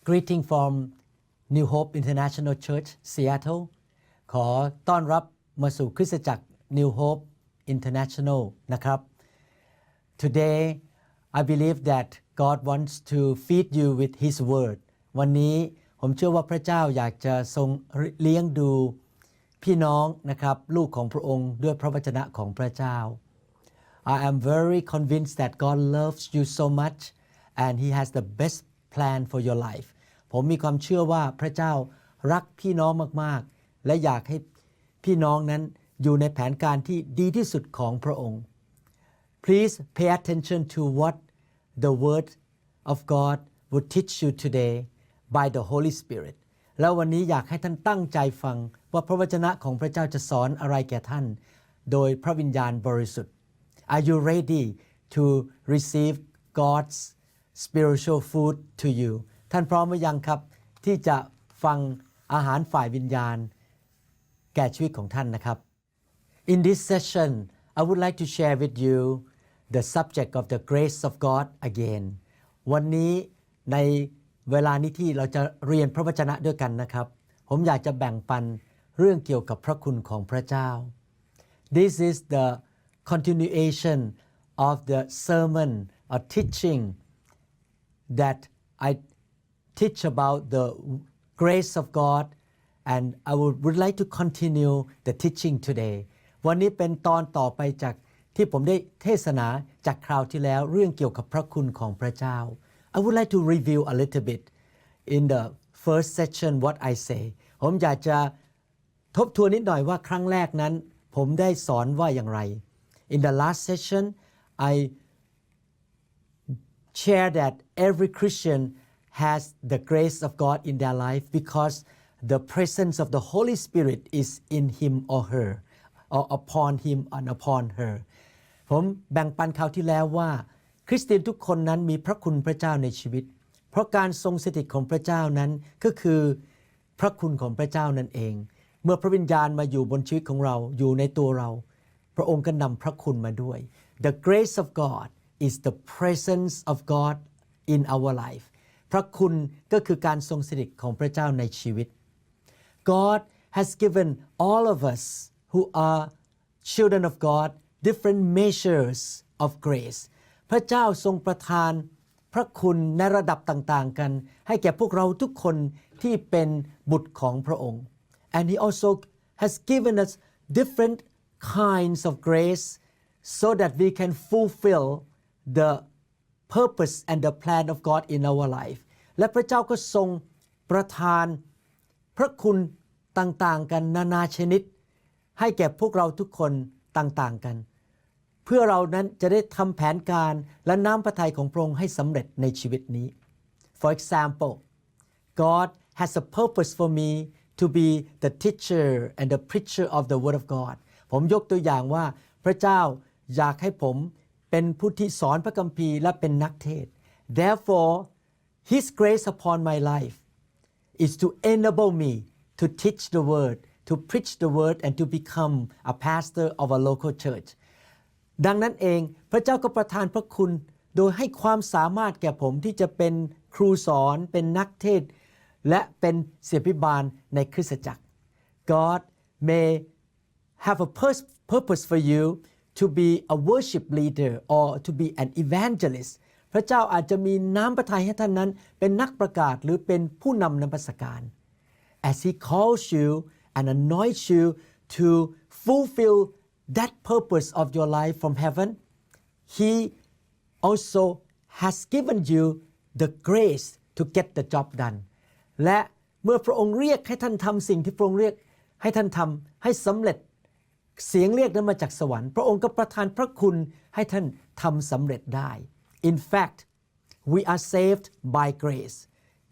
Greeting from New Hope International Church Seattle ขอต้อนรับมาสู่คริสตจักร New Hope International นะครับ Today I believe that God wants to feed you with His Word วันนี้ผมเชื่อว่าพระเจ้าอยากจะทรงเลี้ยงดูพี่น้องนะครับลูกของพระองค์ด้วยพระวจนะของพระเจ้า I am very convinced that God loves you so much and He has the best plan for your life ผมมีความเชื่อว่าพระเจ้ารักพี่น้องมากๆและอยากให้พี่น้องนั้นอยู่ในแผนการที่ดีที่สุดของพระองค์ Please pay attention to what the word of God would teach you today by the Holy Spirit แล้ววันนี้อยากให้ท่านตั้งใจฟังว่าพระวจนะของพระเจ้าจะสอนอะไรแก่ท่านโดยพระวิญญาณบริสุทธิ์ Are you ready to receive God's spiritual food to you ท่านพร้อมหรือยังครับที่จะฟังอาหารฝ่ายวิญญาณแก่ชีวิตของท่านนะครับ In this session I would like to share with you the subject of the grace of God again วันนี้ในเวลานี้ที่เราจะเรียนพระวจนะด้วยกันนะครับผมอยากจะแบ่งปันเรื่องเกี่ยวกับพระคุณของพระเจ้า This is the continuation of the sermon or teaching that I teach about the grace of God and I would like to continue the teaching today วันนี้เป็นตอนต่อไปจากที่ผมได้เทศนาจากคราวที่แล้วเรื่องเกี่ยวกับพระคุณของพระเจ้า I would like to review a little bit in the first section what I say ผมอยากจะทบทวนนิดหน่อยว่าครั้งแรกนั้นผมได้สอนว่าอย่างไร In the last session I share that every Christian has the grace of God in their life because the presence of the Holy Spirit is in him or her or upon him and upon her ผมแบ่งปันคราวที่แล้วว่าคริสเตียนทุกคนนั้นมีพระคุณพระเจ้าในชีวิตเพราะการทรงสถิตของพระเจ้านั้นก็คือพระคุณของพระเจ้านั่นเองเมื่อพระวิญญาณมาอยู่บนชีวิตของเราอยู่ในตัวเราพระองค์ก็นำพระคุณมาด้วย The grace of God is the presence of God in our life พระคุณก็คือการทรงสถิตของพระเจ้าในชีวิต God has given all of us who are children of God different measures of grace พระเจ้าทรงประทานพระคุณในระดับต่างๆกันให้แก่พวกเราทุกคนที่เป็นบุตรของพระองค์ and he also has given us different kinds of grace so that we can fulfill the purpose and the plan of God in our life และพระเจ้าก็ทรงประทานพระคุณต่างๆกันนานาชนิดให้แก่พวกเราทุกคนต่างๆกันเพื่อเรานั้นจะได้ทำแผนการและน้ำพระทัยของพระองค์ให้สำเร็จในชีวิตนี้ For example God has a purpose for me to be the teacher and the preacher of the word of God ผมยกตัวอย่างว่าพระเจ้าอยากให้ผมเป็นผู้ที่สอนพระคัมภีร์และเป็นนักเทศน์ Therefore His grace upon my life is to enable me to teach the word to preach the word and to become a pastor of a local church ดังนั้นเองพระเจ้าก็ประทานพระคุณโดยให้ความสามารถแก่ผมที่จะเป็นครูสอนเป็นนักเทศน์และเป็นศิษยาภิบาลในคริสตจักร God may have a purpose for you to be a worship leader or to be an evangelist พระเจ้าอาจจะมีน้ำพระทัยให้ท่านนั้นเป็นนักประกาศหรือเป็นผู้นำนมัสการ As He calls you and anoints you to fulfill that purpose of your life from heaven He also has given you the grace to get the job done และเมื่อพระองค์เรียกให้ท่านทำสิ่งที่พระองค์เรียกให้ท่านทำให้สำเร็จเสียงเรียกนั้นมาจากสวรรค์พระองค์ก็ประทานพระคุณให้ท่านทำสำเร็จได้ In fact we are saved by grace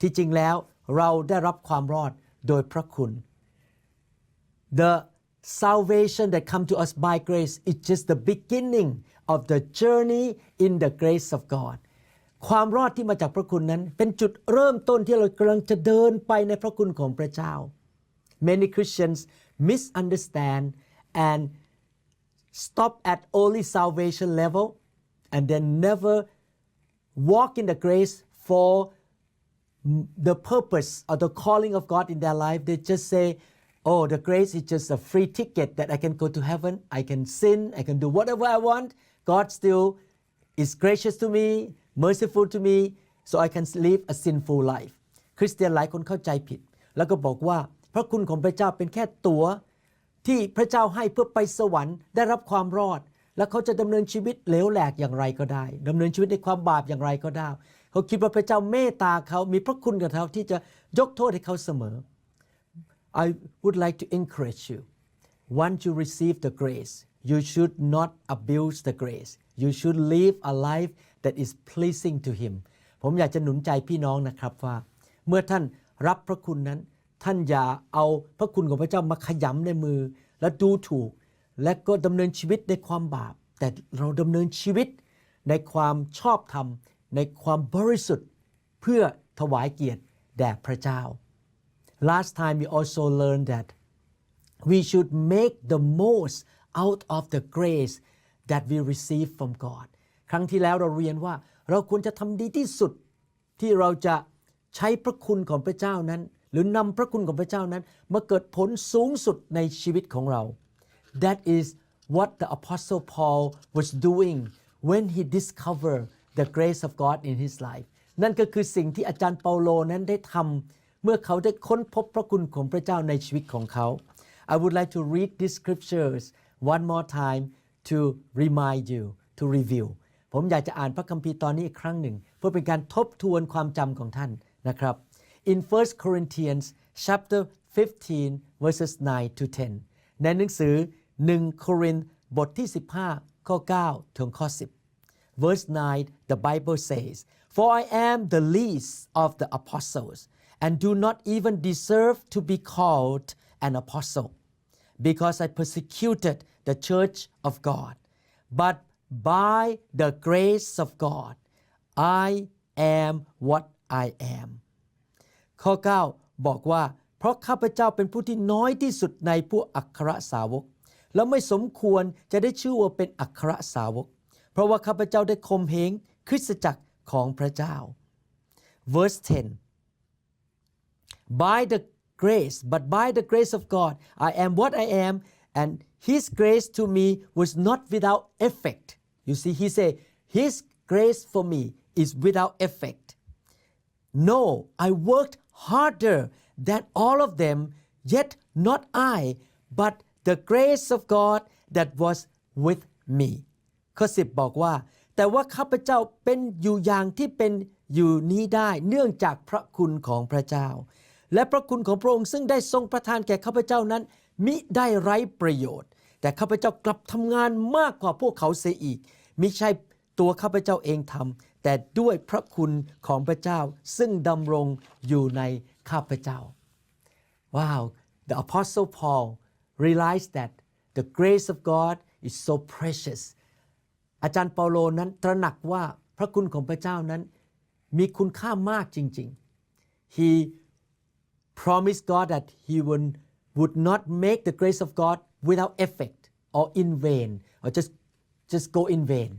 ที่จริงแล้วเราได้รับความรอดโดยพระคุณ The salvation that come to us by grace is just the beginning of the journey in the grace of God ความรอดที่มาจากพระคุณนั้นเป็นจุดเริ่มต้นที่เรากำลังจะเดินไปในพระคุณของพระเจ้า Many Christians misunderstand and stop at only salvation level and then never walk in the grace for the purpose or the calling of God in their life, they just say, oh, the grace is just a free ticket that I can go to heaven, I can sin, I can do whatever I want, God still is gracious to me, merciful to me, so I can live a sinful life. คริสเตียนหลายคนเข้าใจผิดแล้วก็บอกว่าพระคุณของพระเจ้าเป็นแค่ตั๋วที่พระเจ้าให้เพื่อไปสวรรค์ได้รับความรอดแล้วเขาจะดำเนินชีวิตเหลวแหลกอย่างไรก็ได้ดำเนินชีวิตในความบาปอย่างไรก็ได้เขาคิดว่าพระเจ้าเมตตาเขามีพระคุณกับเขาที่จะยกโทษให้เขาเสมอ I would like to encourage you once you receive the grace you should not abuse the grace you should live a life that is pleasing to him ผมอยากจะหนุนใจพี่น้องนะครับว่าเมื่อท่านรับพระคุณนั้นท่านอย่าเอาพระคุณของพระเจ้ามาขยำในมือและดูถูกและก็ดำเนินชีวิตในความบาปแต่เราดำเนินชีวิตในความชอบธรรมในความบริสุทธิ์เพื่อถวายเกียรติแด่พระเจ้า Last time we also learned that we should make the most out of the grace that we receive from God ครั้งที่แล้วเราเรียนว่าเราควรจะทำดีที่สุดที่เราจะใช้พระคุณของพระเจ้านั้นหรือนำพระคุณของพระเจ้านั้นมาเกิดผลสูงสุดในชีวิตของเรา That is what the Apostle Paul was doing when he discovered the grace of God in his life นั่นก็คือสิ่งที่อาจารย์เปาโลนั้นได้ทำเมื่อเขาได้ค้นพบพระคุณของพระเจ้าในชีวิตของเขา I would like to read these scriptures one more time to remind you to review ผมอยากจะอ่านพระคัมภีร์ตอนนี้อีกครั้งหนึ่งเพื่อเป็นการทบทวนความจำของท่านนะครับ In 1 Corinthians chapter 15 verses 9 to 10 ในหนังสือ1โครินธ์บทที่15ข้อ9ถึงข้อ10 Verse 9 the Bible says For I am the least of the apostles and do not even deserve to be called an apostle because I persecuted the church of God but by the grace of God I am what I am ข้อ9บอกว่าเพราะข้าพเจ้าเป็นผู้ที่น้อยที่สุดในพวกอัครสาวกและไม่สมควรจะได้ชื่อว่าเป็นอัครสาวกเพราะว่าข้าพเจ้าได้ข่มเหงคริสตจักรของพระเจ้า Verse 10 By the grace but by the grace of God I am what I am and his grace to me was not without effect You see he say his grace for me is without effect No I worked harder than all of them yet not I but the grace of God that was with me ข้อ10บอกว่าแต่ว่าข้าพเจ้าเป็นอยู่อย่างที่เป็นอยู่นี้ได้เนื่องจากพระคุณของพระเจ้าและพระคุณของพระองค์ซึ่งได้ทรงประทานแก่ข้าพเจ้านั้นมิได้ไร้ประโยชน์แต่ข้าพเจ้ากลับทำงานมากกว่าพวกเขาเสียอีกมิใช่ตัวข้าพเจ้าเองทำแต่ด้วยพระคุณของพระเจ้าซึ่งดำรงอยู่ในข้าพเจ้า Wow the Apostle Paul realized that the grace of God is so precious อาจารย์เปาโลนั้นตระหนักว่าพระคุณของพระเจ้านั้นมีคุณค่ามากจริงๆ He promised God that he would not make the grace of God without effect or in vain or just go in vain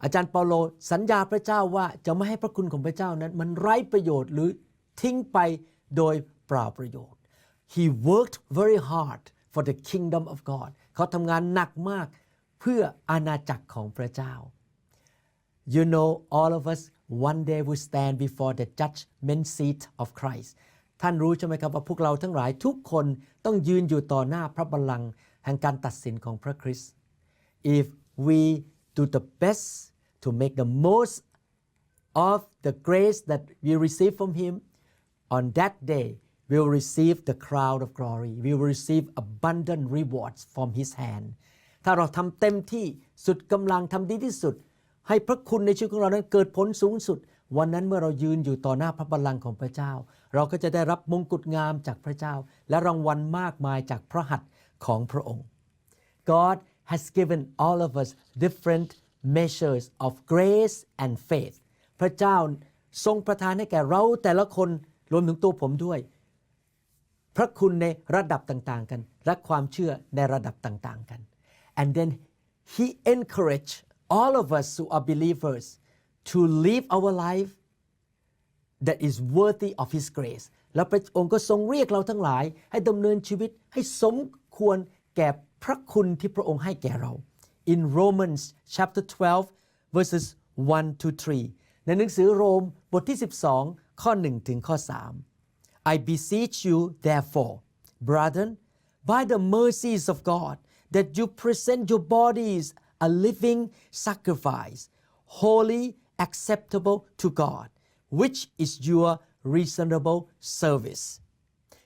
อาจารย์เปาโลสัญญาพระเจ้าว่าจะไม่ให้พระคุณของพระเจ้านั้นมันไร้ประโยชน์หรือทิ้งไปโดยเปล่าประโยชน์ He worked very hard for the kingdom of God เขาทำงานหนักมากเพื่ออาณาจักรของพระเจ้า You know all of us one day will stand before the judgment seat of Christ ท่านรู้ใช่ไหมครับว่าพวกเราทั้งหลายทุกคนต้องยืนอยู่ต่อหน้าพระบัลลังก์แห่งการตัดสินของพระคริสต์ If we do the best to make the most of the grace that we receive from him on that day we will receive the crown of glory we will receive abundant rewards from his hand ถ้าเราทำเต็มที่สุดกำลังทำดีที่สุดให้พระคุณในชีวิตของเรานั้นเกิดผลสูงสุดวันนั้นเมื่อเรายืนอยู่ต่อหน้าพระบัลลังก์ของพระเจ้าเราก็จะได้รับมงกุฎงามจากพระเจ้าและรางวัลมากมายจากพระหัตถ์ของพระองค์ God has given all of us different measures of grace and faith พระเจ้าทรงประทานให้แก่เราแต่ละคนรวมถึงตัวผมด้วยพระคุณในระดับต่างๆกันและความเชื่อในระดับต่างๆกัน and then he encouraged all of us who are believers to live our life that is worthy of His grace แล้วพระองค์ก็ทรงเรียกเราทั้งหลายให้ดำเนินชีวิตให้สมควรแก่พระคุณที่พระองค์ให้แก่เรา In Romans chapter 12 verses 1 to 3 ในหนังสือโรมบทที่12ข้อ1ถึงข้อ3 I beseech you therefore brethren by the mercies of God that you present your bodies a living sacrifice holy acceptable to God which is your reasonable service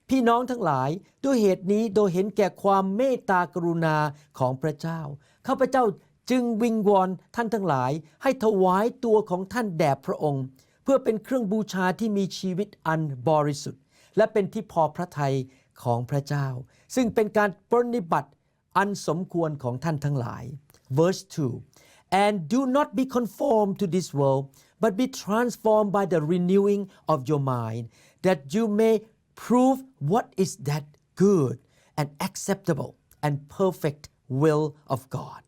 พี่น้องทั้งหลายด้วยเหตุนี้โดยเห็นแก่ความเมตตากรุณาของพระเจ้าข้าพเจ้าจึงวิงวอนท่านทั้งหลายให้ถวายตัวของท่านแด่พระองค์เพื่อเป็นเครื่องบูชาที่มีชีวิตอันบริสุทธิ์และเป็นที่พอพระทัยของพระเจ้าซึ่งเป็นการปฏิบัติอันสมควรของท่านทั้งหลาย Verse 2 And do not be conformed to this world but be transformed by the renewing of your mind that you may prove what is that good and acceptable and perfect will of God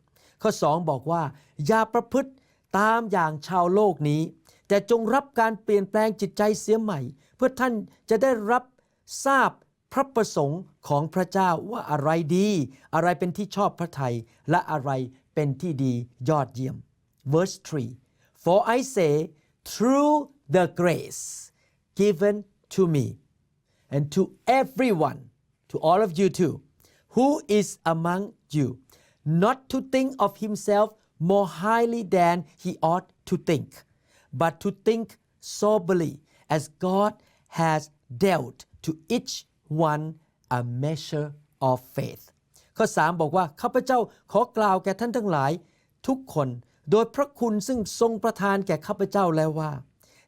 ข้อ2บอกว่าอย่าประพฤติตามอย่างชาวโลกนี้แต่จงรับการเปลี่ยนแปลงจิตใจเสียใหม่เพื่อท่านจะได้รับทราบพระประสงค์ของพระเจ้าว่าอะไรดีอะไรเป็นที่ชอบพระทัยและอะไรเป็นที่ดียอดเยี่ยม Verse 3 For I say through the grace given to me and to everyone to all of you too who is among you not to think of himself more highly than he ought to think but to think soberly as God has dealt to each one a measure of faith ข้อ3บอกว่าข้าพเจ้าขอกล่าวแก่ท่านทั้งหลายทุกคนโดยพระคุณซึ่งทรงประทานแก่ข้าพเจ้าแล้วว่า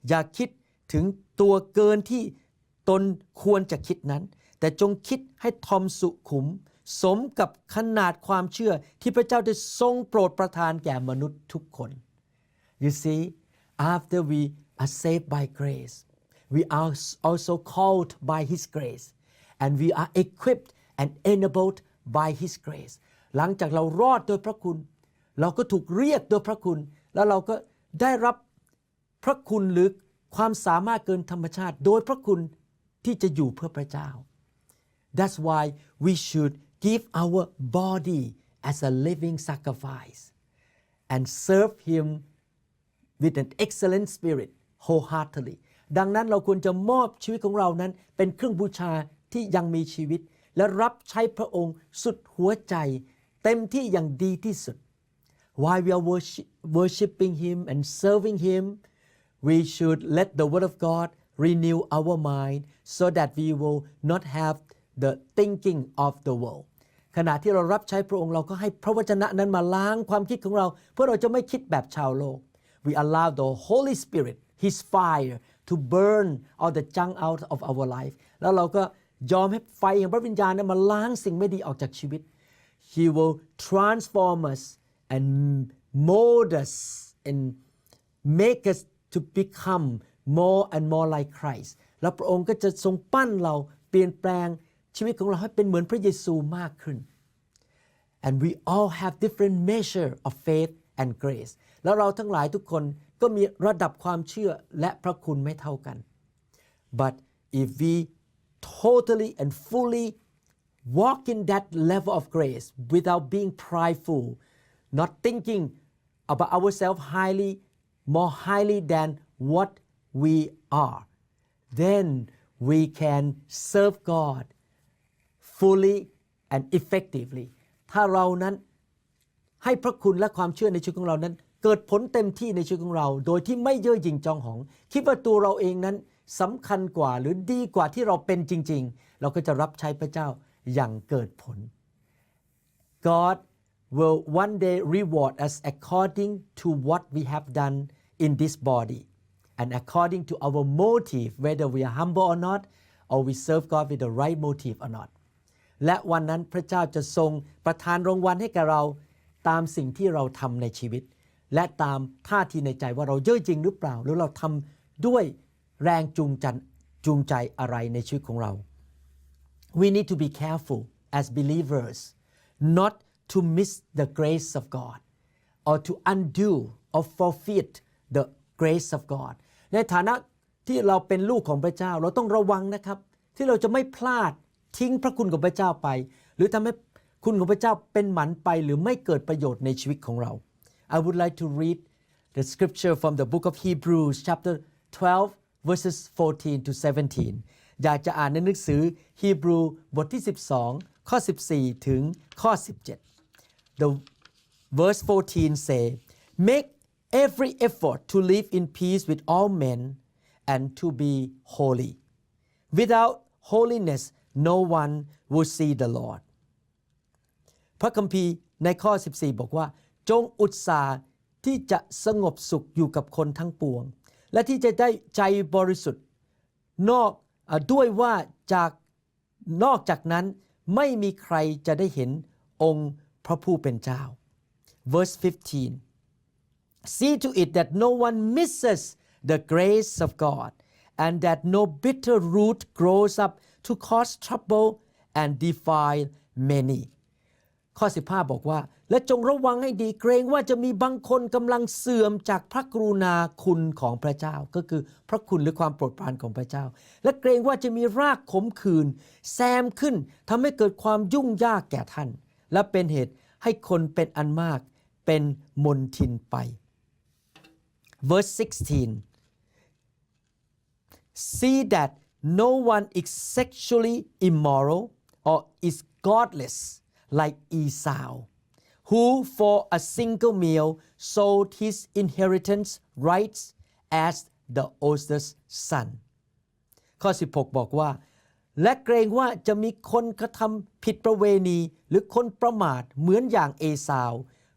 อย่าคิดถึงตัวเกินที่ตนควรจะคิดนั้นแต่จงคิดให้ทอมสุขุมสมกับขนาดความเชื่อที่พระเจ้าได้ทรงโปรดประทานแก่มนุษย์ทุกคน You see after we are saved by grace we are also called by His grace and we are equipped and enabled by His grace หลังจากเรารอดโดยพระคุณเราก็ถูกเรียกโดยพระคุณแล้วเราก็ได้รับพระคุณหรือความสามารถเกินธรรมชาติโดยพระคุณที่จะอยู่เพื่อพระเจ้า That's why we should give our body as a living sacrifice and serve Him with an excellent spirit wholeheartedly ดังนั้นเราควรจะมอบชีวิตของเรานั้นเป็นเครื่องบูชาที่ยังมีชีวิตและรับใช้พระองค์สุดหัวใจเต็มที่อย่างดีที่สุด While we are worshiping Him and serving Him we should let the Word of God renew our mind so that we will not have the thinking of the world ขณะที่เรารับใช้พระองค์เราก็ให้พระวจนะนั้นมาล้างความคิดของเราเพื่อเราจะไม่คิดแบบชาวโลก We allow the Holy Spirit His fire to burn all the junk out of our life แล้วเราก็ยอมให้ไฟแห่งพระวิญญาณนั้นมาล้างสิ่งไม่ดีออกจากชีวิต He will transform us and mold us and make us to become more and more like Christ แล้วพระองค์ก็จะทรงปั้นเราเปลี่ยนแปลงชีวิตของเราให้เป็นเหมือนพระเยซูมากขึ้น And we all have different measure of faith and grace แล้วเราทั้งหลายทุกคนก็มีระดับความเชื่อและพระคุณไม่เท่ากัน But if we totally and fully walk in that level of grace without being prideful not thinking about ourselves more highly than what we are then we can serve God fully and effectively ถ้าเรานั้นให้พระคุณและความเชื่อในชีวิตของเรานั้นเกิดผลเต็มที่ในชีวิตของเราโดยที่ไม่เย่อหยิ่งจองหองคิดว่าตัวเราเองนั้นสำคัญกว่าหรือดีกว่าที่เราเป็นจริงๆเราก็จะรับใช้พระเจ้าอย่างเกิดผล God will one day reward us according to what we have done in this body and according to our motive whether we are humble or not or we serve God with the right motive or not และวันนั้นพระเจ้าจะทรงประทานรางวัลให้แก่เราตามสิ่งที่เราทำในชีวิตและตามท่าทีในใจว่าเราเย่อหยิ่งหรือเปล่าหรือเราทำด้วยแรงจูงใจอะไรในชีวิตของเรา We need to be careful as believers not to miss the grace of God or to undo or forfeit the grace of God ในฐานะ ที่เราเป็นลูกของพระเจ้าเราต้องระวังนะครับที่เราจะไม่พลาดทิ้งพระคุณของพระเจ้าไปหรือทำให้คุณของพระเจ้าเป็นหมันไปหรือไม่เกิดประโยชน์ในชีวิตของเรา I would like to read the scripture from the book of Hebrews chapter 12 verses 14 to 17 อยากจะอ่านในหนังสือฮีบรูบทที่12ข้อ14ถึงข้อ17 The verse 14 say make every effort to live in peace with all men and to be holy without holiness no one will see the Lord พระคัมภีร์ในข้อ14บอกว่าจงอุตสาห์ที่จะสงบสุขอยู่กับคนทั้งปวงและที่จะได้ใจบริสุทธิ์ด้วยว่านอกจากนั้นไม่มีใครจะได้เห็นองค์พระผู้เป็นเจ้า Verse 15 See to it that no one misses the grace of God and that no bitter root grows up to cause trouble and defile many ข้อ15บอกว่าและจงระวังให้ดีเกรงว่าจะมีบางคนกำลังเสื่อมจากพระกรุณาคุณของพระเจ้าก็คือพระคุณหรือความโปรดปรานของพระเจ้าและเกรงว่าจะมีรากขมขื่นแซมขึ้นทำให้เกิดความยุ่งยากแก่ท่านและเป็นเหตุให้คนเป็นอันมากเป็นมลทินไป Verse 16 See that no one is sexually immoral or is godless like Esau who for a single meal sold his inheritance rights as the oldest son ข้อ16บอกว่าและเกรงว่าจะมีคนกระทำผิดประเวณีหรือคนประมาทเหมือนอย่างเอสาว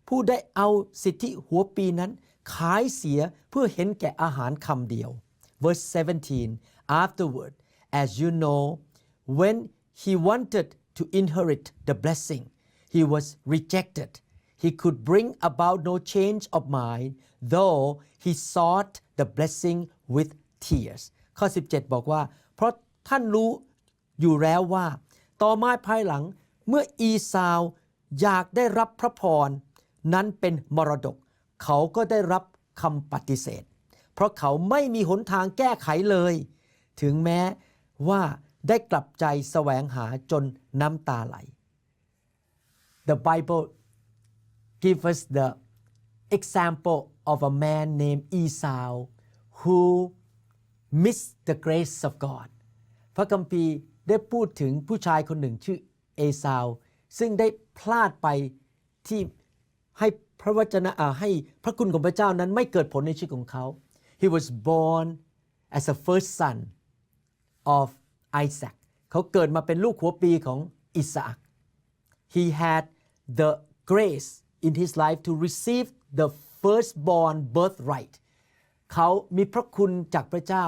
ผู้ได้เอาสิทธิหัวปีนั้นขายเสียเพื่อเห็นแก่อาหารคำเดียว Verse 17 Afterward as you know when he wanted to inherit the blessing he was rejected he could bring about no change of mind though he sought the blessing with tears ข้อ17บอกว่าเพราะท่านรู้อยู่แล้วว่าต่อมาภายหลังเมื่ออีซาวอยากได้รับพระพรนั้นเป็นมรดกเขาก็ได้รับคำปฏิเสธเพราะเขาไม่มีหนทางแก้ไขเลยถึงแม้ว่าได้กลับใจแสวงหาจนน้ำตาไหล The Bible gives us the example of a man named Esau who missed the grace of God พระคัมภีร์ได้พูดถึงผู้ชายคนหนึ่งชื่อเอซาวซึ่งได้พลาดไปที่ให้พระวจนะให้พระคุณของพระเจ้านั้นไม่เกิดผลในชีวิตของเขา He was born as a first son of Isaac เขาเกิดมาเป็นลูกหัวปีของอิสอัค He had the grace in his life to receive the firstborn birthright เขามีพระคุณจากพระเจ้า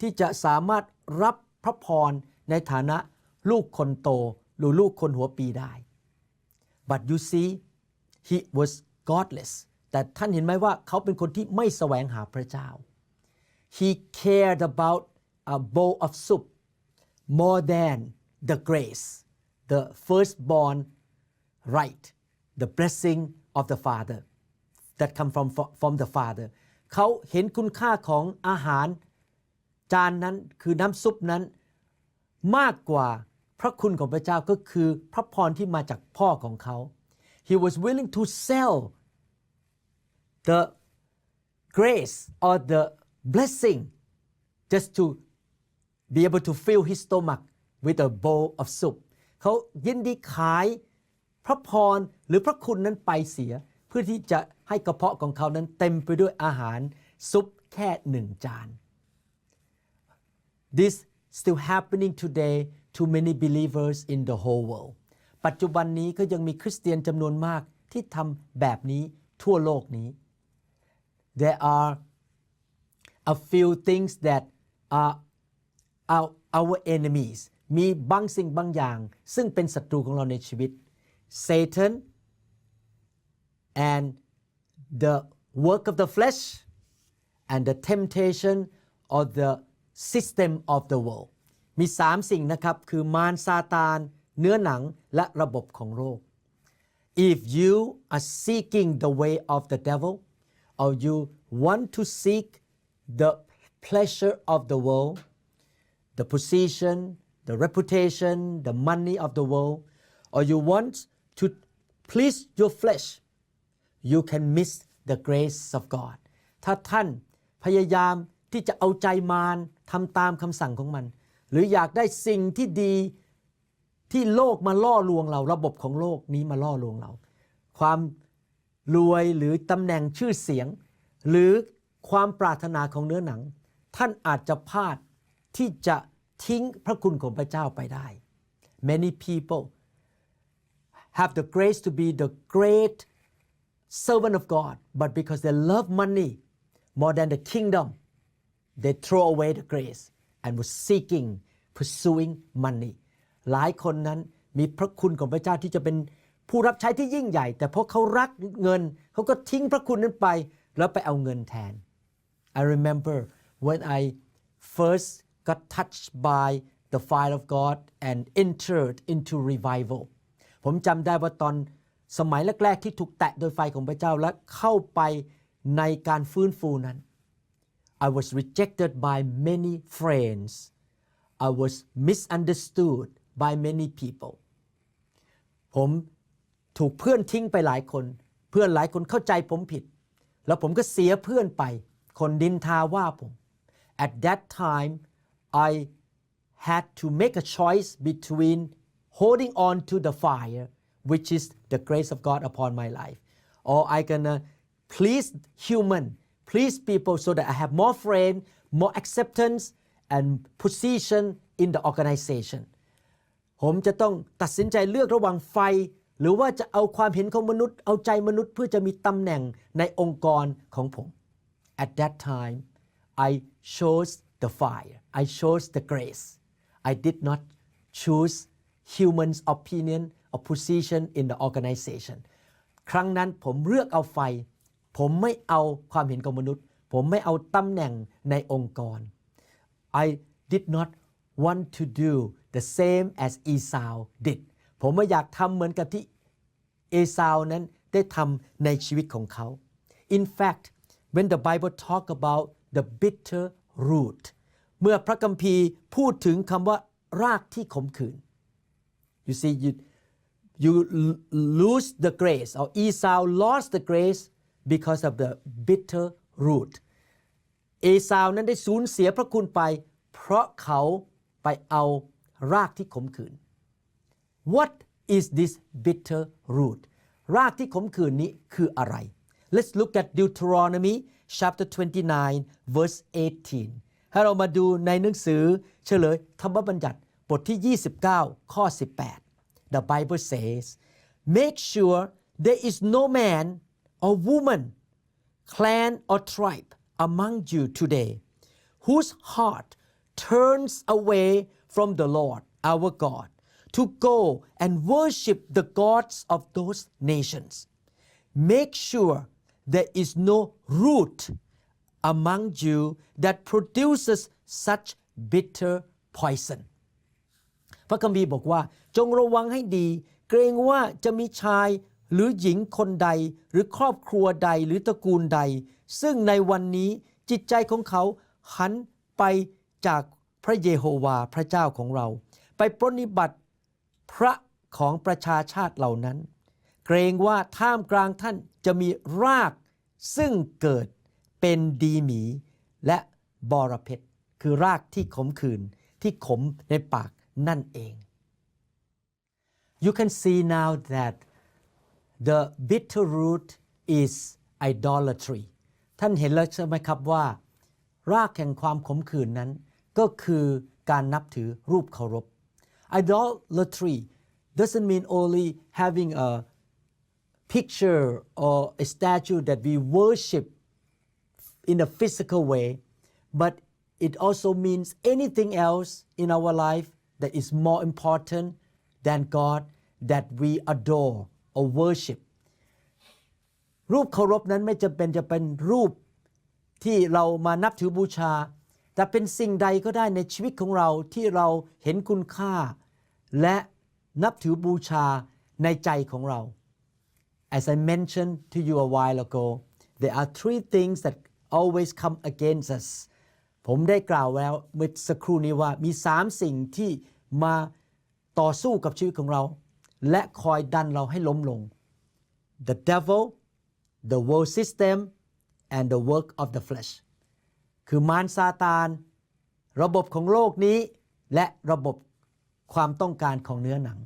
ที่จะสามารถรับพระพรในฐานะลูกคนโตหรือลูกคนหัวปีได้ But you see he was godless แต่ท่านเห็นไหมว่าเขาเป็นคนที่ไม่แสวงหาพระเจ้า He cared about a bowl of soup more than the grace the firstborn right the blessing of the father that come from the father เขาเห็นคุณค่าของอาหารจานนั้นคือน้ำซุปนั้นมากกว่าพระคุณของพระเจ้าก็คือพระพรที่มาจากพ่อของเขา He was willing to sell the grace or the blessing just to be able to fill his stomach with a bowl of soup เขายินดีขายพระพรหรือพระคุณนั้นไปเสียเพื่อที่จะให้กระเพาะของเขานั้นเต็มไปด้วยอาหารซุปแค่1จาน This still happening today to many believers in the whole world ปัจจุบันนี้ก็ยังมีคริสเตียนจำนวนมากที่ทำแบบนี้ทั่วโลกนี้ There are a few things that are our enemies มีบางสิ่งบางอย่างซึ่งเป็นศัตรูของเราในชีวิต Satan and the work of the flesh and the temptation of the system of the world มี3สิ่งนะครับคือมารซาตานเนื้อหนังและระบบของโลก If you are seeking the way of the devil or you want to seek the pleasure of the world, the position, the reputation, the money of the world, or you want to please your flesh, you can miss the grace of God. ถ้าท่านพยายามที่จะเอาใจมารทำตามคำสั่งของมันหรืออยากได้สิ่งที่ดีที่โลกมาล่อลวงเราระบบของโลกนี้มาล่อลวงเราความรวยหรือตำแหน่งชื่อเสียงหรือความปรารถนาของเนื้อหนังท่านอาจจะพลาดที่จะทิ้งพระคุณของพระเจ้าไปได้ Many people have the grace to be the great servant of God, but because they love money more than the kingdom, they throw away the grace and were seeking, pursuing money. หลายคนนั้นมีพระคุณของพระเจ้าที่จะเป็นผู้รับใช้ที่ยิ่งใหญ่แต่เพราะเขารักเงินเขาก็ทิ้งพระคุณนั้นไปแล้วไปเอาเงินแทน I remember when I first got touched by the fire of God and entered into revival ผมจำได้ว่าตอนสมัยแรกๆที่ถูกแตะโดยไฟของพระเจ้าและเข้าไปในการฟื้นฟูนั้น I was rejected by many friends. I was misunderstood by many people. ผมถูกเพื่อนทิ้งไปหลายคนเพื่อนหลายคนเข้าใจผมผิดแล้วผมก็เสียเพื่อนไปคนดินทาว่าผม At that time I had to make a choice between holding on to the fire which is the grace of God upon my life or I gonna please human please people so that I have more friends more acceptance and position in the organization ผมจะต้องตัดสินใจเลือกระหว่างไฟหรือว่าจะเอาความเห็นของมนุษย์เอาใจมนุษย์เพื่อจะมีตำแหน่งในองค์กรของผม At that time I chose the fire I chose the grace I did not choose human's opinion or position in the organization ครั้งนั้นผมเลือกเอาไฟผมไม่เอาความเห็นของมนุษย์ผมไม่เอาตำแหน่งในองค์กร I did not want to do the same as Esau did ผมไม่อยากทำเหมือนกับที่เอซาวนั้นได้ทำในชีวิตของเขา In fact when the Bible talk about the bitter root เมื่อพระคัมภีร์พูดถึงคำว่ารากที่ขมขื่น You see you lose the grace or Esau lost the grace because of the bitter root เอซาวนั้นได้สูญเสียพระคุณไปเพราะเขาไปเอารากที่ขมขื่น What is this bitter root รากที่ขมขื่นนี้คืออะไร Let's look at Deuteronomy chapter 29 verse 18 ให้เรามาดูในหนังสือเฉลยธรรมบัญญัติบทที่29ข้อ18 The Bible says Make sure there is no man or woman clan or tribe among you today whose heart turns away from the Lord our God to go and worship the gods of those nations. Make sure there is no root among you that produces such bitter poison. พระคัมภีร์บอกว่าจงระวังให้ดีเกรงว่าจะมีชายหรือหญิงคนใดหรือครอบครัวใดหรือตระกูลใดซึ่งในวันนี้จิตใจของเขาหันไปจากพระเยโฮวาพระเจ้าของเราไปปรนนิบัติพระของประชาชาติเหล่านั้นเกรงว่าท่ามกลางท่านจะมีรากซึ่งเกิดเป็นดีหมีและบอระเพ็ดคือรากที่ขมขื่นที่ขมในปากนั่นเอง You can see now that the bitter root is idolatry ท่านเห็นแล้วใช่ไหมครับว่ารากแห่งความขมขื่นนั้นก็คือการนับถือรูปเคารพ Idolatry doesn't mean only having a picture or a statue that we worship in a physical way, but it also means anything else in our life that is more important than God that we adore or worship รูปเคารพนั้นไม่จำเป็นจะเป็นรูปที่เรามานับถือบูชาแต่เป็นสิ่งใดก็ได้ในชีวิตของเราที่เราเห็นคุณค่าและนับถือบูชาในใจของเรา As I mentioned to you a while ago there are three things that always come against us ผมได้กล่าวแล้วเมื่อสักครู่นี้ว่ามี3สิ่งที่มาต่อสู้กับชีวิตของเราและคอยดันเราให้ล้มลง The devil, the world system and the work of the flesh คือมารซาตานระบบของโลกนี้และระบบความต้องการของเนื้อหนัง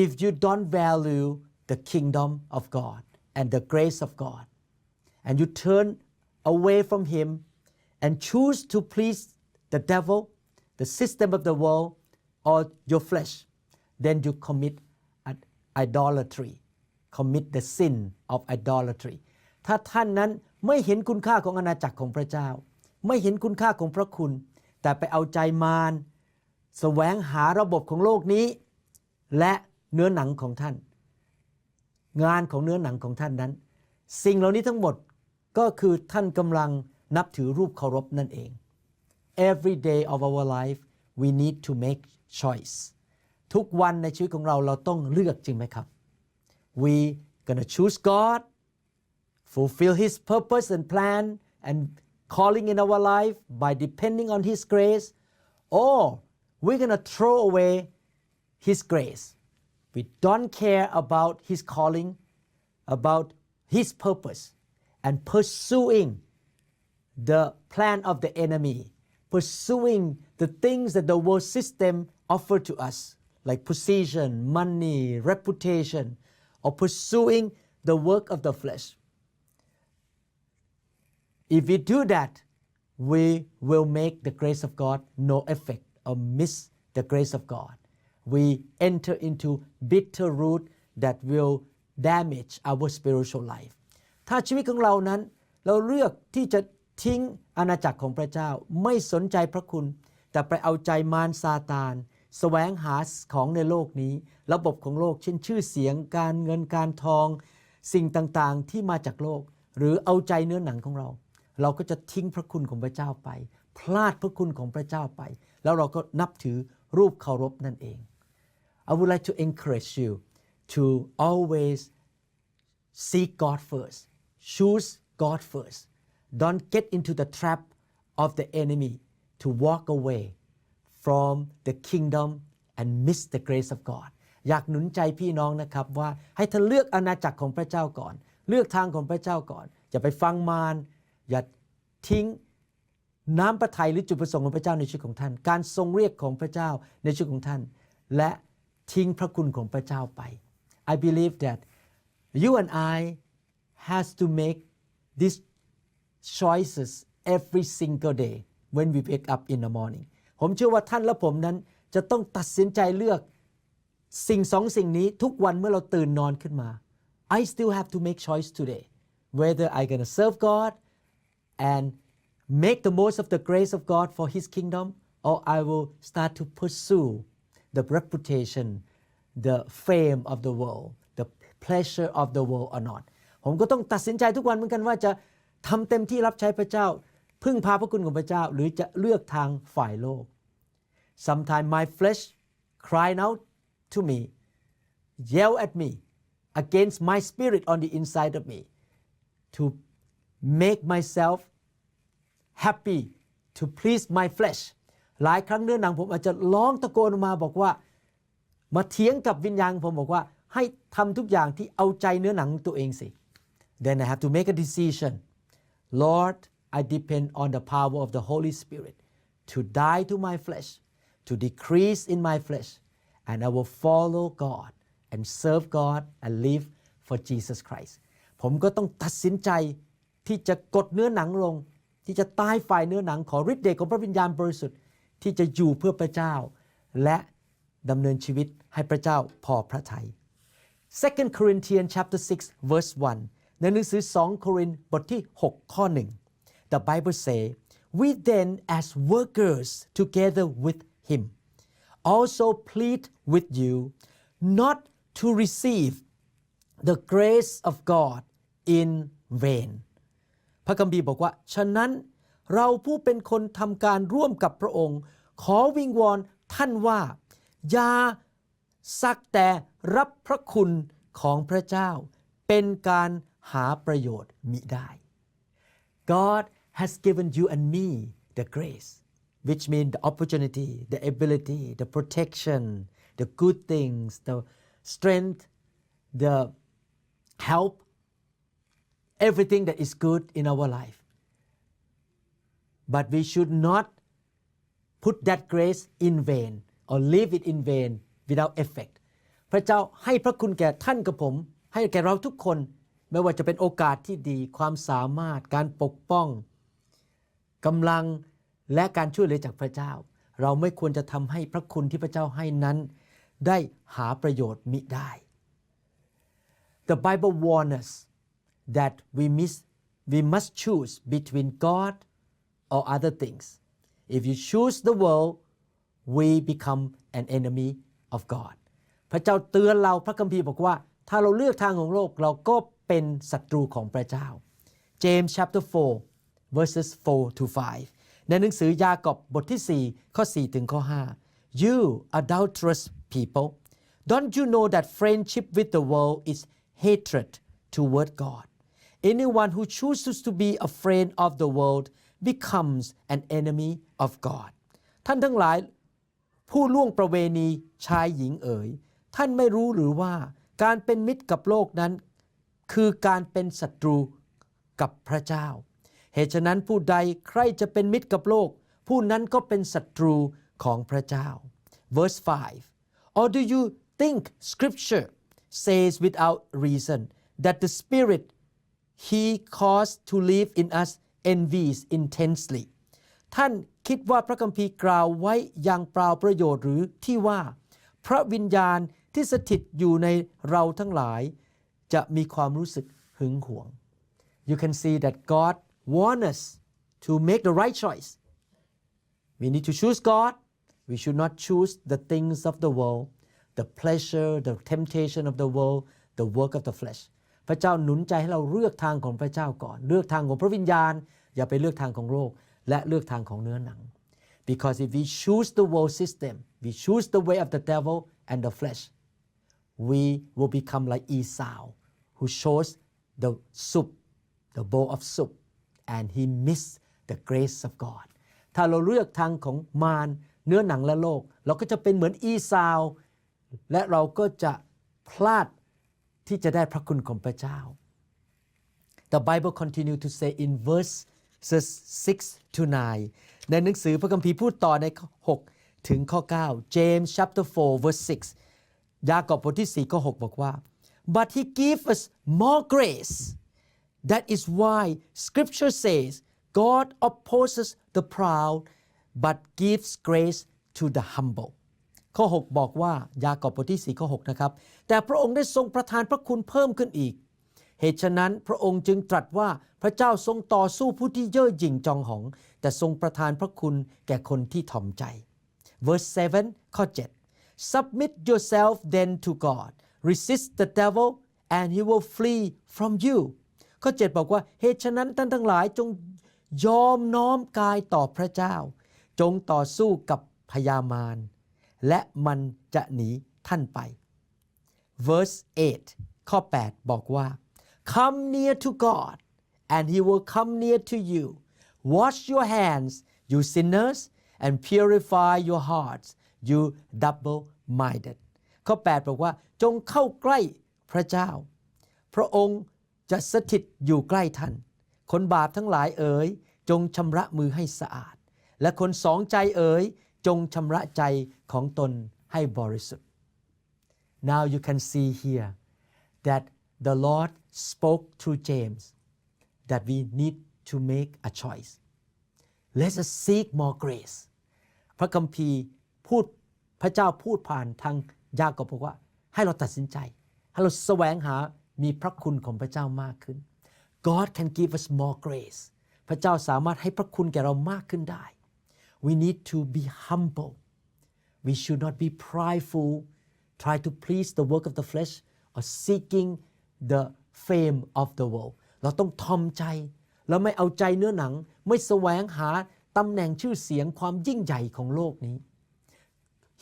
If you don't value the kingdom of God and the grace of God and you turn away from him and choose to please the devil, the system of the world or your flesh, then you commit idolatry, commit the sin of idolatry. ถ้าท่านนั้นไม่เห็นคุณค่าของอาณาจักรของพระเจ้าไม่เห็นคุณค่าของพระคุณแต่ไปเอาใจมารแสวงหาระบบของโลกนี้และเนื้อหนังของท่านงานของเนื้อหนังของท่านนั้นสิ่งเหล่านี้ทั้งหมดก็คือท่านกำลังนับถือรูปเคารพนั่นเอง Every day of our life we need to make choice ทุกวันในชีวิตของเราต้องเลือกจริงไหมครับ We gonna choose God fulfill his purpose and plan and calling in our life by depending on his grace or we're gonna throw away his grace we don't care about his calling about his purpose and pursuing the plan of the enemy pursuing the things that the world system offer to us like position money reputation or pursuing the work of the flesh if we do that we will make the grace of God no effect or miss the grace of God we enter into bitter root that will damage our spiritual life ถ้าชีวิตของเรานั้นเราเลือกที่จะทิ้งอาณาจักรของพระเจ้าไม่สนใจพระคุณแต่ไปเอาใจมารซาตานแสวงหาของในโลกนี้ระบบของโลกเช่นชื่อเสียงการเงินการทองสิ่งต่างๆที่มาจากโลกหรือเอาใจเนื้อหนังของเราเราก็จะทิ้งพระคุณของพระเจ้าไปพลาดพระคุณของพระเจ้าไปแล้วเราก็นับถือรูปเคารพนั่นเอง I would like to encourage you to always seek God first choose God first don't get into the trap of the enemy to walk away from the kingdom and miss the grace of God อยากหนุนใจพี่น้องนะครับว่าให้ท่านเลือกอาณาจักรของพระเจ้าก่อนเลือกทางของพระเจ้าก่อนอย่าไปฟังมารอย่าทิ้งน้ำพระทัยหรือจุดประสงค์ของพระเจ้าในชีวิตของท่านการทรงเรียกของพระเจ้าในชีวิตของท่านและทิ้งพระคุณของพระเจ้าไป I believe that you and I has to make these choices every single day when we wake up in the morning ผมเชื่อว่าท่านและผมนั้นจะต้องตัดสินใจเลือกสิ่ง2สิ่งนี้ทุกวันเมื่อเราตื่นนอนขึ้นมา I still have to make choice today whether I gonna serve God and make the most of the grace of God for his kingdom or I will start to pursue the reputation the fame of the world the pleasure of the world or not ผมก็ต้องตัดสินใจทุกวันเหมือนกันว่าจะทำเต็มที่รับใช้พระเจ้าพึ่งพาพระคุณของพระเจ้าหรือจะเลือกทางฝ่ายโลก Sometimes my flesh crying out to me yell at me against my spirit on the inside of me to make myself happy to please my flesh หลายครั้งเนื้อหนังผมอาจจะร้องตะโกนออกมาบอกว่ามาเถียงกับวิญญาณผมบอกว่าให้ทำทุกอย่างที่เอาใจเนื้อหนังตัวเองสิ Then I have to make a decision Lord I depend on the power of the Holy Spirit to die to my flesh to decrease in my flesh and I will follow God and serve God and live for Jesus Christ ผมก็ต้องตัดสินใจที่จะกดเนื้อหนังลงที่จะตายฝ่ายเนื้อหนังขอฤทธิ์เดชของพระวิญญาณบริสุทธิ์ที่จะอยู่เพื่อพระเจ้าและดำเนินชีวิตให้พระเจ้าพอพระทัย 2 Corinthians chapter 6 verse 1 ในหนังสือ2โครินธ์บทที่6ข้อ1 The Bible say we then as workers together with him also plead with you not to receive the grace of God in vain พระคัมภีร์บอกว่าฉะนั้นเราผู้เป็นคนทำการร่วมกับพระองค์ขอวิงวอนท่านว่าอย่าสักแต่รับพระคุณของพระเจ้าเป็นการหาประโยชน์มิได้ God has given you and me the grace which means the opportunity the ability the protection the good things the strength the help everything that is good in our life but we should not put that grace in vain or leave it in vain without effect พระเจ้าให้พระคุณแก่ท่านกับผมให้แก่เราทุกคนไม่ว่าจะเป็นโอกาสที่ดีความสามารถการปกป้องกำลังและการช่วยเหลือจากพระเจ้าเราไม่ควรจะทำให้พระคุณที่พระเจ้าให้นั้นได้หาประโยชน์มิได้ The Bible warns us that we must choose between God or other things. If you choose the world, we become an enemy of God. พระเจ้าเตือนเราพระคัมภีร์บอกว่าถ้าเราเลือกทางของโลกเราก็เป็นศัตรูของพระเจ้า James chapter 4 verses 4 to 5 ในหนังสือยากอบบทที่4ข้อ4ถึงข้อ5 You adulterous people, don't you know that friendship with the world is hatred toward God? Anyone who chooses to be a friend of the world becomes an enemy of God. ท่านทั้งหลายผู้ล่วงประเวณีชายหญิงเอ๋ยท่านไม่รู้หรือว่าการเป็นมิตรกับโลกนั้นคือการเป็นศัตรูกับพระเจ้าเหตุฉะนั้นผู้ใดใครจะเป็นมิตรกับโลกผู้นั้นก็เป็นศัตรูของพระเจ้า Verse 5 Or do you think Scripture says without reason that the Spirit He caused to live in us envies intensely ท่านคิดว่าพระคัมภีร์กล่าวไว้อย่างเปล่าประโยชน์หรือที่ว่าพระวิญญาณที่สถิตอยู่ในเราทั้งหลายจะมีความรู้สึกหึงหวง You can see that God wants us to make the right choice. We need to choose God. We should not choose the things of the world, the pleasure, the temptation of the world, the work of the flesh. พระเจ้าหนุนใจให้เราเลือกทางของพระเจ้าก่อนเลือกทางของพระวิญญาณอย่าไปเลือกทางของโลกและเลือกทางของเนื้อหนัง Because if we choose the world system, we choose the way of the devil and the flesh, we will become like Esau, who chose the soup, the bowl of soup, and he missed the grace of God. ถ้าเราเลือกทางของมารเนื้อหนังและโลกเราก็จะเป็นเหมือนอีซาวและเราก็จะพลาดที่จะได้พระคุณของพระเจ้า The Bible continue to say in verses 6 to 9 ในหนังสือพระคัมภีร์พูดต่อในข้อ6ถึงข้อ9 James chapter 4 verse 6 ยากอบบทที่4ข้อ6บอกว่า But he gave us more grace. That is why Scripture says God opposes the proud but gives grace to the humble. ข้อ6บอกว่ายากอบบทที่4ข้อ6นะครับแต่พระองค์ได้ทรงประทานพระคุณเพิ่มขึ้นอีกเหตุฉะนั้นพระองค์จึงตรัสว่าพระเจ้าทรงต่อสู้ผู้ที่เย่อหยิ่งจองหองแต่ทรงประทานพระคุณแก่คนที่ถ่อมใจ Verse 7 ข้อ 7 Submit yourself then to God. Resist the devil and he will flee from you. ข้อ 7 บอกว่าเหตุฉะนั้นท่านทั้งหลายจงยอมน้อมกายต่อพระเจ้าจงต่อสู้กับพยามารและมันจะหนีท่านไป Verse 8 ข้อ 8 บอกว่า Come near to God and he will come near to you. Wash your hands, you sinners, and purify your hearts, you double-minded. ข้อ 8 บอกว่าจงเข้าใกล้พระเจ้าพระองค์จะสถิตอยู่ใกล้ท่านคนบาปทั้งหลายเอ๋ยจงชำระมือให้สะอาดและคนสองใจเอ๋ยจงชำระใจของตนให้บริสุทธิ์ Now you can see here that the Lord spoke through James that we need to make a choice. Let us seek more grace. พระคัมภีร์พูดพระเจ้าพูดผ่านทางยากอบบอกว่าให้เราตัดสินใจให้เราแสวงหามีพระคุณของพระเจ้ามากขึ้น God can give us more grace. พระเจ้าสามารถให้พระคุณแก่เรามากขึ้นได้ We need to be humble. We should not be prideful, try to please the work of the flesh or seeking the fame of the world. เราต้องทอมใจแล้วไม่เอาใจเนื้อหนังไม่แสวงหาตำแหน่งชื่อเสียงความยิ่งใหญ่ของโลกนี้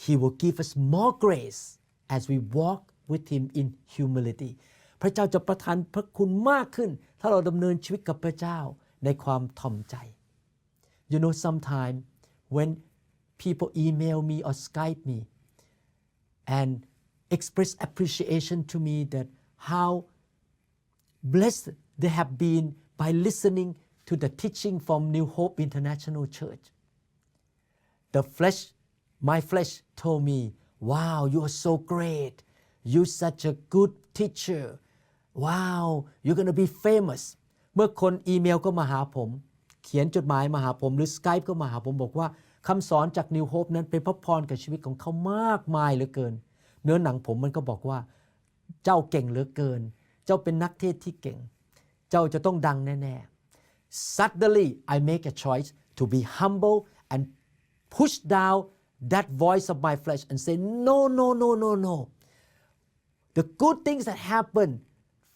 He will give us more grace as we walk with Him in humility. พระเจ้าจะประทานพระคุณมากขึ้นถ้าเราดำเนินชีวิตกับพระเจ้าในความถ่อมใจ You know, sometimes when people email me or Skype me and express appreciation to me that how blessed they have been by listening to the teaching from New Hope International Church. My flesh told me, wow, you are so great. You're such a good teacher. Wow, you're going to be famous. เมื่อคนอีเมลก็มาหาผมเขียนจดหมายมาหาผมหรือ Skype ก็มาหาผมบอกว่าคำสอนจาก New Hope นั้นเป็นพระพรกับชีวิตของเขามากมายเหลือเกินเนื้อหนังผมมันก็บอกว่าเจ้าเก่งเหลือเกินเจ้าเป็นนักเทศน์ที่เก่งเจ้าจะต้องดังแน่ๆ Suddenly I make a choice to be humble and push down that voice of my flesh and say no. The good things that happen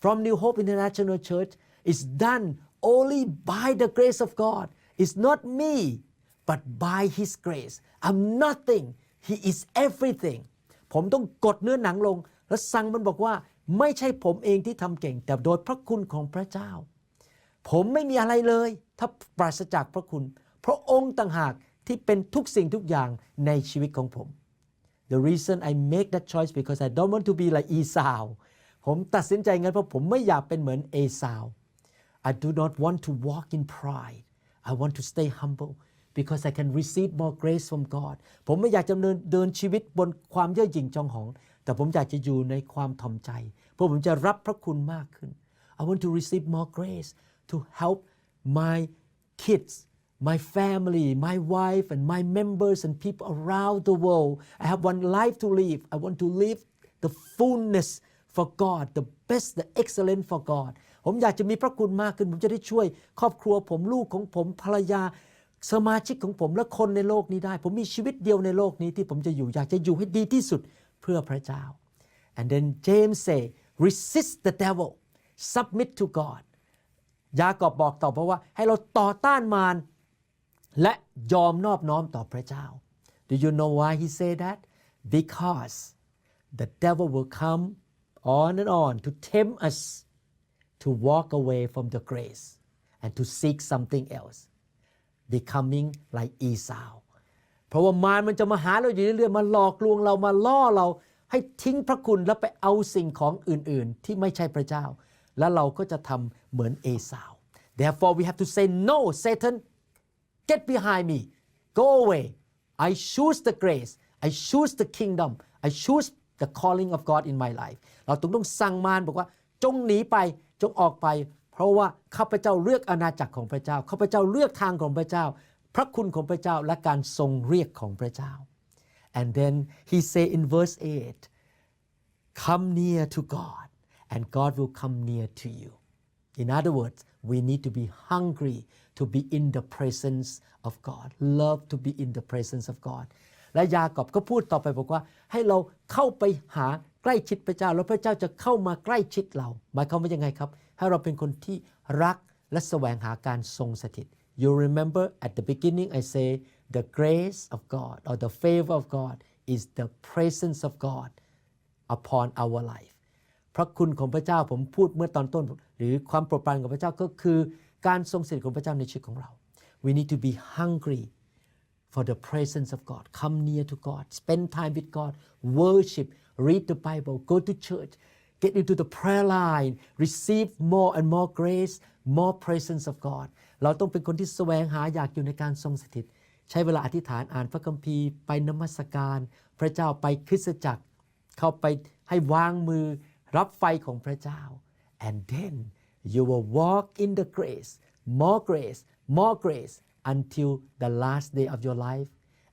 from New Hope International Church is done only by the grace of God. It's not me, but by His grace. I'm nothing. He is everything. ผมต้องกดเนื้อหนังลงแล้วสั่งมันบอกว่าไม่ใช่ผมเองที่ทำเก่งแต่โดยพระคุณของพระเจ้าผมไม่มีอะไรเลยถ้าปราศจากพระคุณพระองค์ต่างหากที่เป็นทุกสิ่งทุกอย่างในชีวิตของผม The reason I make that choice because I don't want to be like Esau ผมตัดสินใจงั้นเพราะผมไม่อยากเป็นเหมือนเอซาว I do not want to walk in pride. I want to stay humble because I can receive more grace from God. ผมไม่อยากจะเดินชีวิตบนความเย่อหยิ่งจองหองแต่ผมอยากจะอยู่ในความถ่อมใจเพราะผมจะรับพระคุณมากขึ้น I want to receive more grace to help my kids, my family, my wife and my members and people around the world. I have one life to live. I want to live the fullness for God, the best, the excellent for God. ผมอยากจะมีพระคุณมากขึ้นผมจะได้ช่วยครอบครัวผมลูกของผมภรรยาสมาชิกของผมและคนในโลกนี้ได้ผมมีชีวิตเดียวในโลกนี้ที่ผมจะอยู่อยากจะอยู่ให้ดีที่สุดเพื่อพระเจ้า And then James say resist the devil submit to God ยากอบบอกต่อเพราะว่าให้เราต่อต้านมารและยอมนอบน้อมต่อพระเจ้า Do you know why he say that? Because the devil will come on and on to tempt us to walk away from the grace and to seek something else becoming like Esau เพราะว่ามารมันจะมาหาเราอยู่เรื่อยๆมาหลอกลวงเรามาล่อเราให้ทิ้งพระคุณแล้วไปเอาสิ่งของอื่นๆที่ไม่ใช่พระเจ้าแล้วเราก็จะทำเหมือนเอซาว Therefore we have to say no Satan get behind me go away I choose the grace I choose the kingdom I choose the calling of God in my life เราต้องสั่งมารบอกว่าจงหนีไปจงออกไปเพราะว่าข้าพเจ้าเลือกอาณาจักรของพระเจ้าข้าพเจ้าเลือกทางของพระเจ้าพระคุณของพระเจ้าและการทรงเรียกของพระเจ้า And then he say in verse 8 come near to God and God will come near to you In other words we need to be hungry to be in the presence of God love to be in the presence of God และยากอบก็พูดต่อไปบอกว่าให้เราเข้าไปหาใกล้ชิดพระเจ้าแล้วพระเจ้าจะเข้ามาใกล้ชิดเราหมายความว่ายังไงครับให้เราเป็นคนที่รักและแสวงหาการทรงสถิต You remember at the beginning I say the grace of God or the favor of God is the presence of God upon our life พระคุณของพระเจ้าผมพูดเมื่อตอนต้นหรือความโปรดปรานของพระเจ้าก็คือการทรงสถิตของพระเจ้าในชีวิตของเรา We need to be hungry for the presence of God come near to God spend time with God worship read the Bible go to church get into the prayer line receive more and more grace more presence of God เราต้องเป็นคนที่แสวงหาอยากอยู่ในการทรงสถิตใช้เวลาอธิษฐานอ่านพระคัมภีร์ไปนมัสการพระเจ้าไปคริสตจักรเข้าไปให้วางมือรับไฟของพระเจ้า and then you will walk in the grace more grace until the last day of your life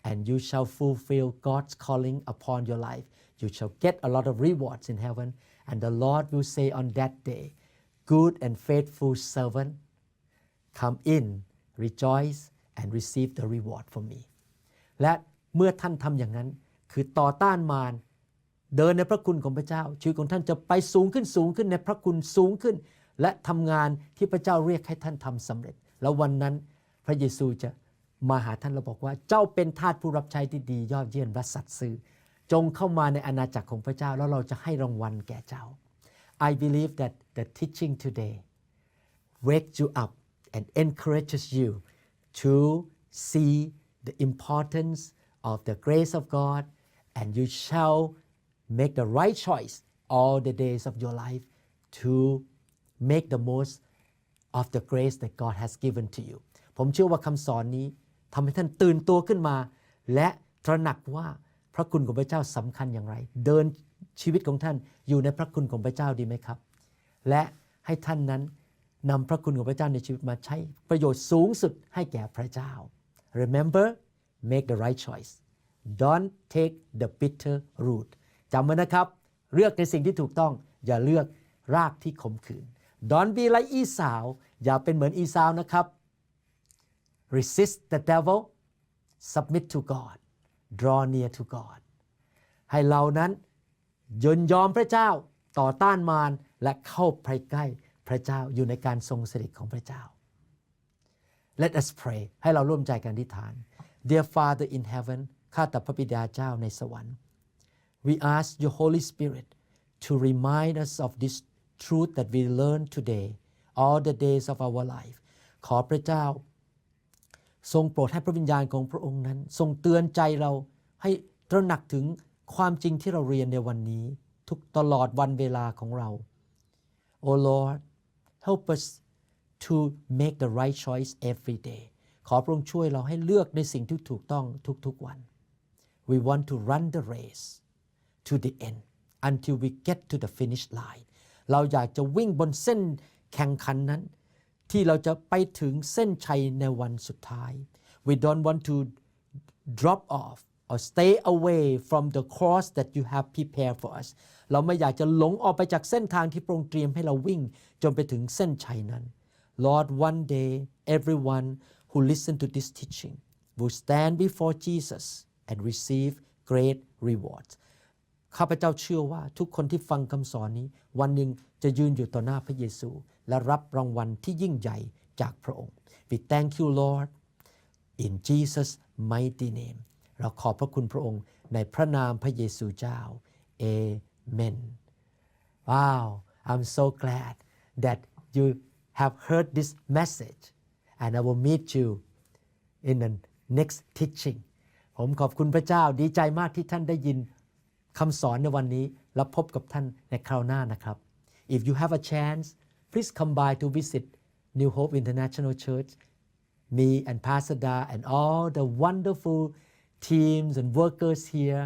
and you shall fulfill God's calling upon your life you shall get a lot of rewards in heaven and the Lord will say on that day good and faithful servant come in rejoice and receive the reward from me และเมื่อท่านทำอย่างนั้นคือต่อต้านมารเดินในพระคุณของพระเจ้าชีวิตของท่านจะไปสูงขึ้นในพระคุณสูงขึ้นและทำงานที่พระเจ้าเรียกให้ท่านทำสำเร็จแล้ววันนั้นพระเยซูจะมาหาท่านแล้วบอกว่าเจ้าเป็นทาสผู้รับใช้ที่ดียอดเยี่ยมและสัตย์ซื่อจงเข้ามาในอาณาจักรของพระเจ้าแล้วเราจะให้รางวัลแก่เจ้า I believe that the teaching today wakes you up and encourages you to see the importance of the grace of God and you shall make the right choice all the days of your life to make the most of the grace that God has given to you ผมเชื่อว่าคำสอนนี้ทำให้ท่านตื่นตัวขึ้นมาและตระหนักว่าพระคุณของพระเจ้าสำคัญอย่างไรเดินชีวิตของท่านอยู่ในพระคุณของพระเจ้าดีไหมครับและให้ท่านนั้นนำพระคุณของพระเจ้าในชีวิตมาใช้ประโยชน์สูงสุดให้แก่พระเจ้า Remember make the right choice don't take the bitter root จำไว้นะครับเลือกในสิ่งที่ถูกต้องอย่าเลือกรากที่ขมขื่น Don't be like อีสาวอย่าเป็นเหมือนอีสาวนะครับ Resist the devil submit to God draw near to God ให้เรานั้นยินยอมพระเจ้าต่อต้านมารและเข้าไปใกล้พระเจ้าอยู่ในการทรงสถิตของพระเจ้า Let us pray ให้เราร่วมใจกันอธิษฐาน Dear Father in heaven ข้าแต่พระบิดาเจ้าในสวรรค์ We ask your Holy Spirit to remind us of this truth that we learned today all the days of our life ขอพระเจ้าทรงโปรดให้พระวิญญาณของพระองค์นั้นทรงเตือนใจเราให้ตระหนักถึงความจริงที่เราเรียนในวันนี้ทุกตลอดวันเวลาของเรา Oh Lord help us to make the right choice every day ขอพระองค์ช่วยเราให้เลือกในสิ่งที่ถูกต้องทุกๆวัน We want to run the race to the end until we get to the finish line เราอยากจะวิ่งบนเส้นแข่งขันนั้นที่เราจะไปถึงเส้นชัยในวันสุดท้าย We don't want to drop off or stay away from the course that you have prepared for us เราไม่อยากจะหลงออกไปจากเส้นทางที่พระองค์เตรียมให้เราวิ่งจนไปถึงเส้นชัยนั้น Lord one day everyone who listen to this teaching will stand before Jesus and receive great rewards ข้าพเจ้าเชื่อว่าทุกคนที่ฟังคำสอนนี้วันหนึ่งจะยืนอยู่ต่อหน้าพระเยซูและรับรางวัลที่ยิ่งใหญ่จากพระองค์ We thank you Lord in Jesus mighty name เราขอบพระคุณพระองค์ในพระนามพระเยซูเจ้า Amen Wow I'm so glad that you have heard this message and I will meet you in the next teaching ผมขอบคุณพระเจ้าดีใจมากที่ท่านได้ยินคำสอนในวันนี้และพบกับท่านในคราวหน้านะครับ If you have a chance please come by to visit New Hope International Church me and Pastor Da and all the wonderful teams and workers here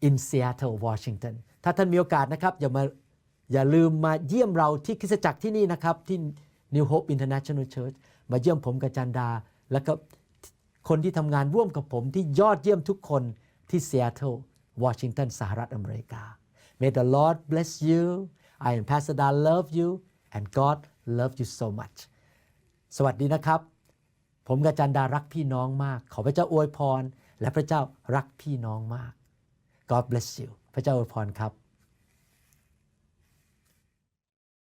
in Seattle Washington ถ้าท่านมีโอกาสนะครับอย่าลืมมาเยี่ยมเราที่คริสตจักรที่นี่นะครับที่ New Hope International Church มาเยี่ยมผมกับจันดาและก็คนที่ทำงานร่วมกับผมที่ยอดเยี่ยมทุกคนที่ Seattle Washington สหรัฐอเมริกา May the Lord bless you I and Pastor Da love you and God love you so much สวัสดีนะครับผมกับจันดารักพี่น้องมากขอพระเจ้าอวยพรและพระเจ้ารักพี่น้องมาก God bless you พระเจ้าอวยพรครับ